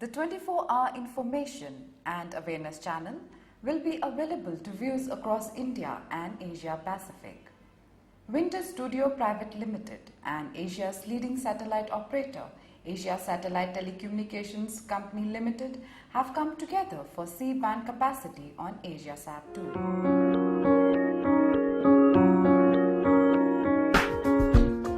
The 24-hour information and awareness channel will be available to viewers across India and Asia Pacific. Winter Studio Private Limited and Asia's leading satellite operator, Asia Satellite Telecommunications Company Limited, have come together for C-band capacity on AsiaSat 2.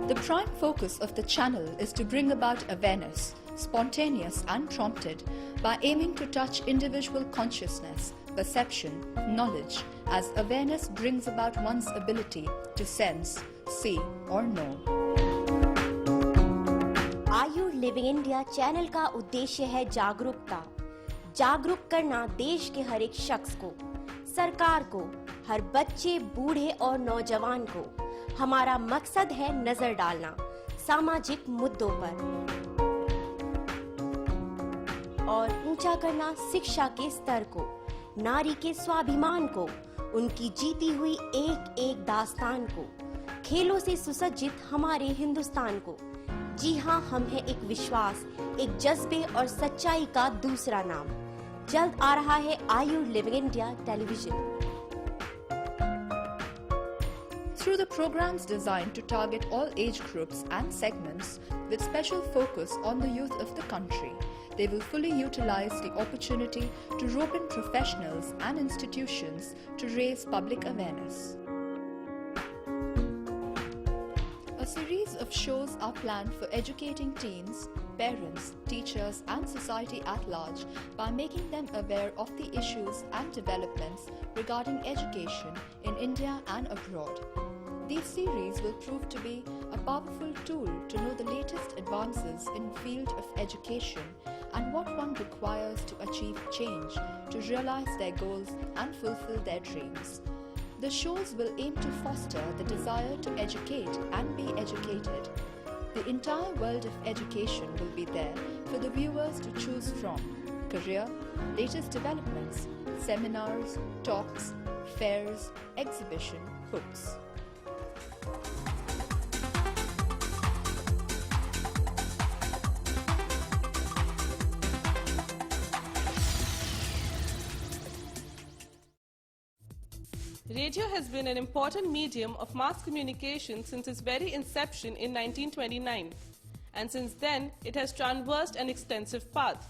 The prime focus of the channel is to bring about awareness, spontaneous and prompted, by aiming to touch individual consciousness, perception, knowledge, as awareness brings about one's ability to sense, see or know. Ayur living India channel का उद्देश्य है जागरूकता। जागरूक करना देश के हर एक शख्स को, सरकार को, हर बच्चे, बूढ़े और नौजवान को। हमारा मकसद है नजर डालना सामाजिक मुद्दों पर और ऊंचा करना शिक्षा के स्तर को, नारी के स्वाभिमान को, उनकी जीती हुई एक एक दास्तान को, खेलों से सुसज्जित हमारे हिंदुस्तान को। जी हाँ, हम हैं एक विश्वास, एक जज्बे और सच्चाई का दूसरा नाम। जल्द आ रहा है Ayur living India television. Through the programs designed to target all age groups and segments with special focus on the youth of the country, they will fully utilize the opportunity to rope in professionals and institutions to raise public awareness. A series of shows are planned for educating teens, parents, teachers and society at large by making them aware of the issues and developments regarding education in India and abroad. These series will prove to be a powerful tool to know the latest advances in the field of education and what one requires to achieve change, to realize their goals and fulfill their dreams. The shows will aim to foster the desire to educate and be educated. The entire world of education will be there for the viewers to choose from: career, latest developments, seminars, talks, fairs, exhibition, books. Radio has been an important medium of mass communication since its very inception in 1929, and since then it has traversed an extensive path.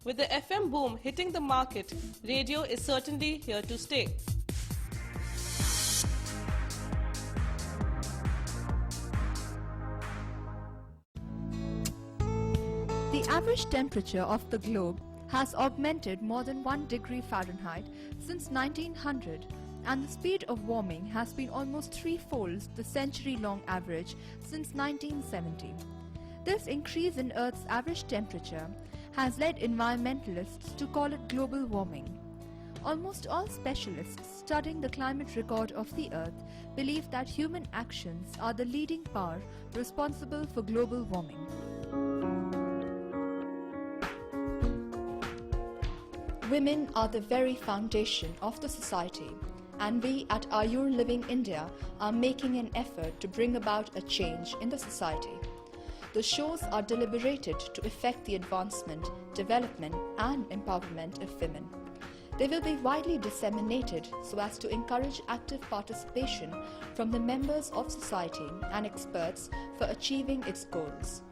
With the FM boom hitting the market, radio is certainly here to stay. The average temperature of the globe has augmented more than 1 degree Fahrenheit since 1900, and the speed of warming has been almost threefold the century-long average since 1970. This increase in Earth's average temperature has led environmentalists to call it global warming. Almost all specialists studying the climate record of the Earth believe that human actions are the leading power responsible for global warming. Women are the very foundation of the society, and we at Ayur Living India are making an effort to bring about a change in the society. The shows are deliberated to effect the advancement, development and empowerment of women. They will be widely disseminated so as to encourage active participation from the members of society and experts for achieving its goals.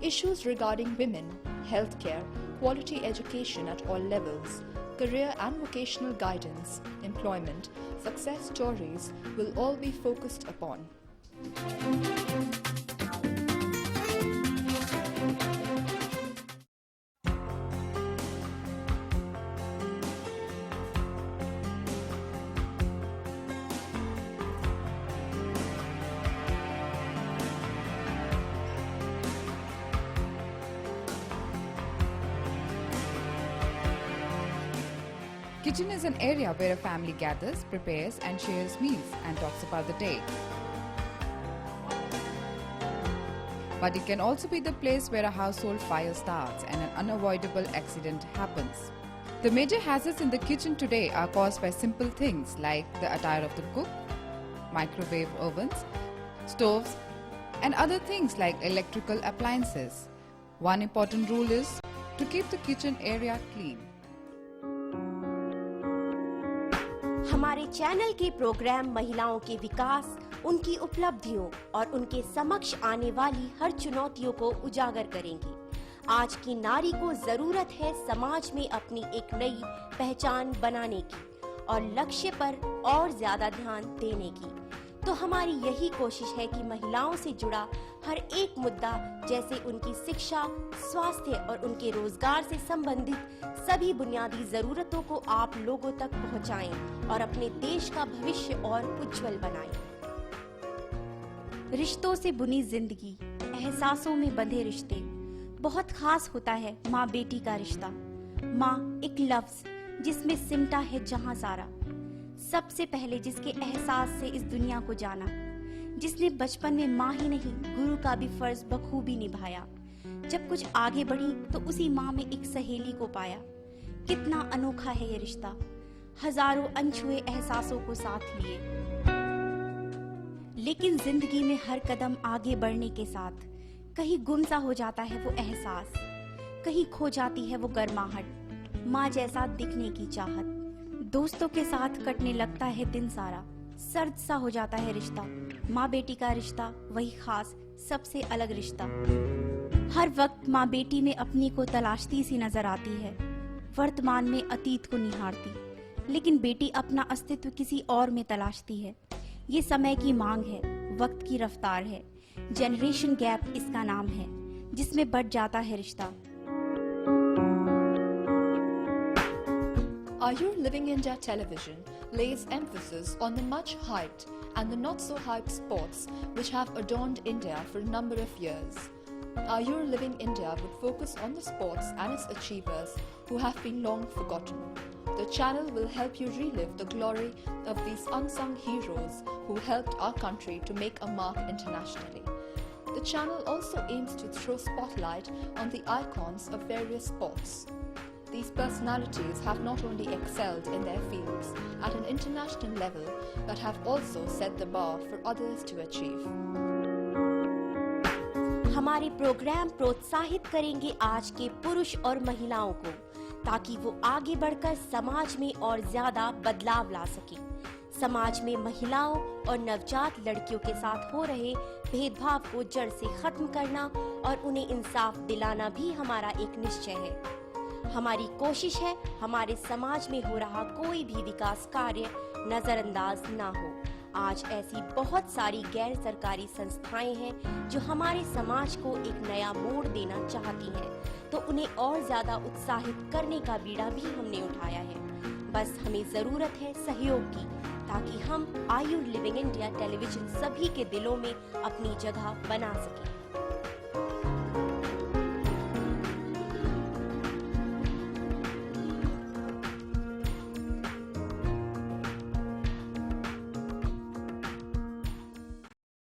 Issues regarding women, healthcare, quality education at all levels, career and vocational guidance, employment, success stories will all be focused upon. Kitchen is an area where a family gathers, prepares and shares meals and talks about the day. But it can also be the place where a household fire starts and an unavoidable accident happens. The major hazards in the kitchen today are caused by simple things like the attire of the cook, microwave ovens, stoves and other things like electrical appliances. One important rule is to keep the kitchen area clean. हमारे channel के programme महिलाओं के विकास, उनकी उपलब्धियों और उनके समक्ष आने वाली हर चुनौतियों को उजागर करेंगे। आज की नारी को जरूरत है समाज में अपनी एक नई पहचान बनाने की और लक्ष्य पर और ज्यादा ध्यान देने की। तो हमारी यही कोशिश है कि महिलाओं से जुड़ा हर एक मुद्दा, जैसे उनकी शिक्षा, स्वास्थ्य और उनके रोजगार से संबंधित सभी बुनियादी जरूरतों को आप लोगों तक पहुंचाएं और अपने देश का भविष्य और उज्जवल बनाएं। रिश्तों से बुनी जिंदगी, एहसासों में बंधे रिश्ते, बहुत खास होता है माँ बेटी का रिश्ता। माँ एक लफ्ज जिसमें सिमटा है जहां सारा। सबसे पहले जिसके एहसास से इस दुनिया को जाना, जिसने बचपन में माँ ही नहीं गुरु का भी फर्ज बखूबी निभाया। जब कुछ आगे बढ़ी तो उसी माँ में एक सहेली को पाया। कितना अनोखा है ये रिश्ता, हजारों अनछुए एहसासों को साथ लिए। लेकिन जिंदगी में हर कदम आगे बढ़ने के साथ कहीं गुम सा हो जाता है वो एहसास, कहीं खो जाती है वो गर्माहट, माँ जैसा दिखने की चाहत। दोस्तों के साथ कटने लगता है दिन सारा, सर्द सा हो जाता है रिश्ता। माँ बेटी का रिश्ता वही खास सबसे अलग रिश्ता। हर वक्त माँ बेटी में अपनी को तलाशती सी नजर आती है, वर्तमान में अतीत को निहारती। लेकिन बेटी अपना अस्तित्व किसी और में तलाशती है। ये समय की मांग है, वक्त की रफ्तार है, जनरेशन गैप इसका नाम है, जिसमें बढ़ जाता है रिश्ता। Ayur Living India Television lays emphasis on the much hyped and the not so hyped sports which have adorned India for a number of years. Ayur Living India would focus on the sports and its achievers who have been long forgotten. The channel will help you relive the glory of these unsung heroes who helped our country to make a mark internationally. The channel also aims to throw spotlight on the icons of various sports. These personalities have not only excelled in their fields at an international level, but have also set the bar for others to achieve. हमारे programme प्रोत्साहित करेंगे आज के पुरुष और महिलाओं को, ताकि वो आगे बढ़कर समाज में और ज्यादा बदलाव ला सके। समाज में महिलाओं और नवजात लड़कियों के साथ हो रहे भेदभाव को जड़ से खत्म करना और उन्हें इंसाफ दिलाना भी हमारा एक निश्चय है। हमारी कोशिश है हमारे समाज में हो रहा कोई भी विकास कार्य नजरअंदाज ना हो। आज ऐसी बहुत सारी गैर सरकारी संस्थाएं हैं जो हमारे समाज को एक नया मोड़ देना चाहती हैं, तो उन्हें और ज्यादा उत्साहित करने का बीड़ा भी हमने उठाया है। बस हमें जरूरत है सहयोग की, ताकि हम आयुर लिविंग इंडिया टेलीविजन सभी के दिलों में अपनी जगह बना सकें।